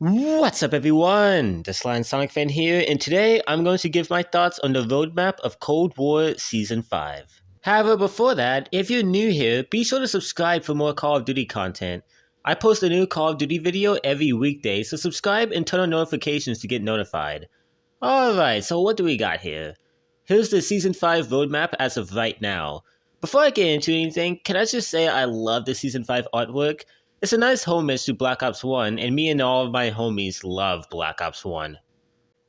What's up, everyone? The Sly and Sonic fan here, and today I'm going to give my thoughts on the roadmap of Cold War Season 5. However, before that, if you're new here, be sure to subscribe for more Call of Duty content. I post a new Call of Duty video every weekday, so subscribe and turn on notifications to get notified. Alright, so what do we got here? Here's the Season 5 roadmap as of right now. Before I get into anything, can I just say I love the Season 5 artwork? It's a nice homage to Black Ops 1, and me and all of my homies love Black Ops 1.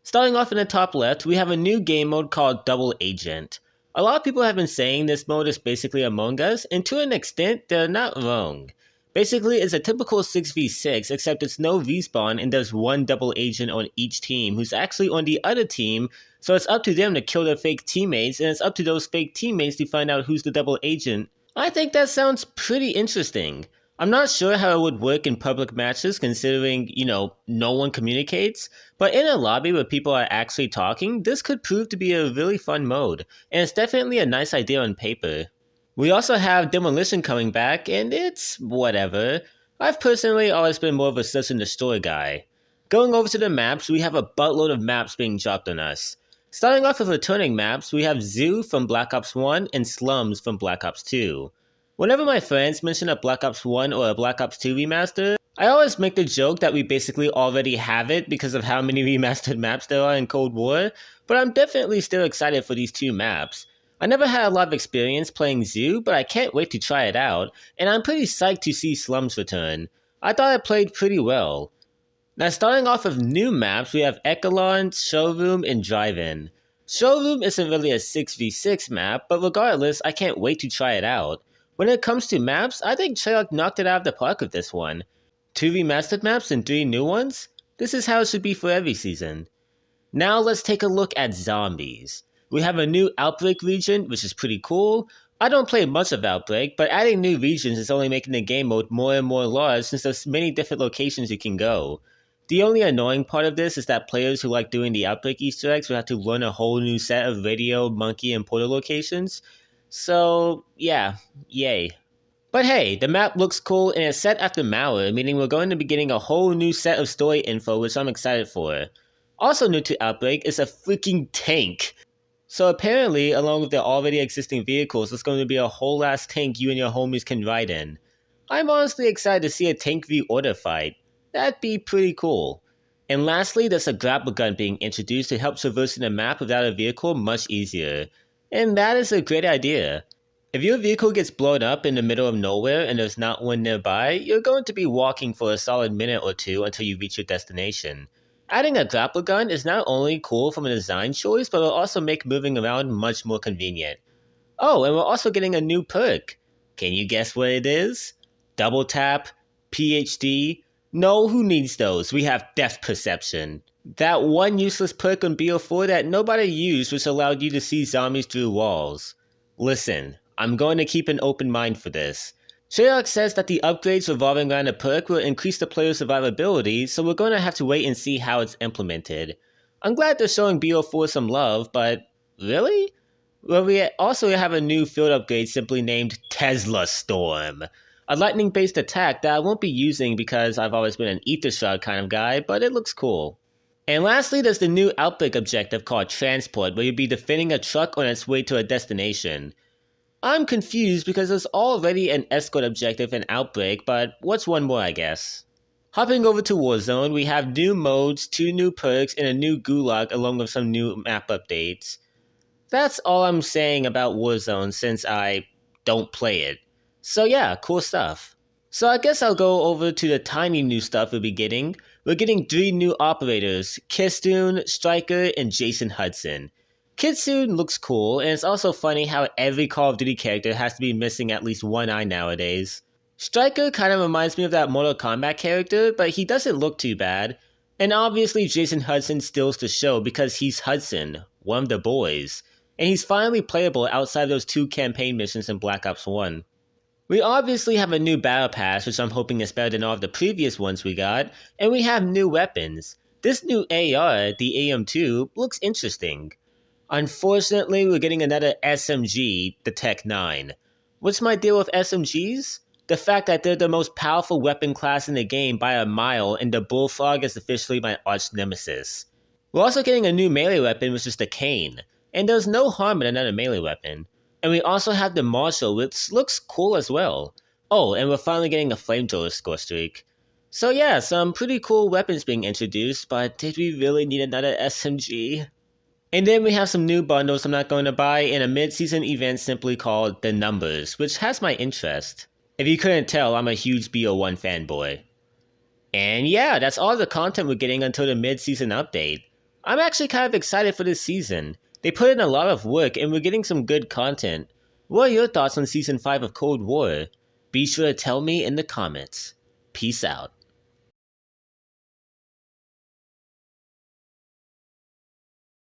Starting off in the top left, we have a new game mode called Double Agent. A lot of people have been saying this mode is basically Among Us, and to an extent, they're not wrong. Basically, it's a typical 6v6, except it's no respawn and there's one double agent on each team who's actually on the other team, so it's up to them to kill their fake teammates, and it's up to those fake teammates to find out who's the double agent. I think that sounds pretty interesting. I'm not sure how it would work in public matches considering, no one communicates, but in a lobby where people are actually talking, this could prove to be a really fun mode, and it's definitely a nice idea on paper. We also have Demolition coming back, and it's whatever. I've personally always been more of a search and destroy guy. Going over to the maps, we have a buttload of maps being dropped on us. Starting off with returning maps, we have Zoo from Black Ops 1 and Slums from Black Ops 2. Whenever my friends mention a Black Ops 1 or a Black Ops 2 remaster, I always make the joke that we basically already have it because of how many remastered maps there are in Cold War, but I'm definitely still excited for these two maps. I never had a lot of experience playing Zoo, but I can't wait to try it out, and I'm pretty psyched to see Slums return. I thought it played pretty well. Now starting off with new maps, we have Echelon, Showroom, and Drive-In. Showroom isn't really a 6v6 map, but regardless, I can't wait to try it out. When it comes to maps, I think Treyarch knocked it out of the park with this one. 2 remastered maps and 3 new ones? This is how it should be for every season. Now let's take a look at zombies. We have a new Outbreak region, which is pretty cool. I don't play much of Outbreak, but adding new regions is only making the game mode more and more large since there's many different locations you can go. The only annoying part of this is that players who like doing the Outbreak Easter eggs will have to learn a whole new set of radio, monkey, and portal locations. So, yeah, yay. But hey, the map looks cool and it's set after Mauer, meaning we're going to be getting a whole new set of story info, which I'm excited for. Also new to Outbreak is a freaking tank. So apparently, along with the already existing vehicles, there's going to be a whole ass tank you and your homies can ride in. I'm honestly excited to see a tank v order fight. That'd be pretty cool. And lastly, there's a grapple gun being introduced to help traversing the map without a vehicle much easier. And that is a great idea. If your vehicle gets blown up in the middle of nowhere and there's not one nearby, you're going to be walking for a solid minute or two until you reach your destination. Adding a grapple gun is not only cool from a design choice, but will also make moving around much more convenient. Oh, and we're also getting a new perk. Can you guess what it is? Double tap? PhD? No, who needs those? We have depth perception. That one useless perk on BO4 that nobody used, which allowed you to see zombies through walls. Listen, I'm going to keep an open mind for this. Treyarch says that the upgrades revolving around the perk will increase the player's survivability, so we're going to have to wait and see how it's implemented. I'm glad they're showing BO4 some love, but really? Well, we also have a new field upgrade simply named Tesla Storm. A lightning-based attack that I won't be using because I've always been an Ether Shroud kind of guy, but it looks cool. And lastly, there's the new Outbreak objective called Transport, where you'll be defending a truck on its way to a destination. I'm confused because there's already an escort objective in Outbreak, but what's one more, I guess? Hopping over to Warzone, we have new modes, 2 new perks, and a new gulag along with some new map updates. That's all I'm saying about Warzone since I don't play it. So yeah, cool stuff. So I guess I'll go over to the tiny new stuff we'll be getting. We're getting 3 new operators, Kitsune, Striker, and Jason Hudson. Kitsune looks cool, and it's also funny how every Call of Duty character has to be missing at least one eye nowadays. Striker kind of reminds me of that Mortal Kombat character, but he doesn't look too bad. And obviously Jason Hudson steals the show because he's Hudson, one of the boys. And he's finally playable outside those 2 campaign missions in Black Ops 1. We obviously have a new battle pass, which I'm hoping is better than all of the previous ones we got, and we have new weapons. This new AR, the AM2, looks interesting. Unfortunately, we're getting another SMG, the Tech 9. What's my deal with SMGs? the fact that they're the most powerful weapon class in the game by a mile, and the Bullfrog is officially my arch nemesis. We're also getting a new melee weapon, which is the Cane, and there's no harm in another melee weapon. And we also have the Marshal, which looks cool as well. Oh, and we're finally getting a Flamethrower score streak. So yeah, some pretty cool weapons being introduced, but did we really need another SMG? And then we have some new bundles I'm not going to buy, and a mid-season event simply called The Numbers, which has my interest. If you couldn't tell, I'm a huge BO1 fanboy. And yeah, that's all the content we're getting until the mid-season update. I'm actually kind of excited for this season. They put in a lot of work and we're getting some good content. What are your thoughts on Season 5 of Cold War? Be sure to tell me in the comments. Peace out.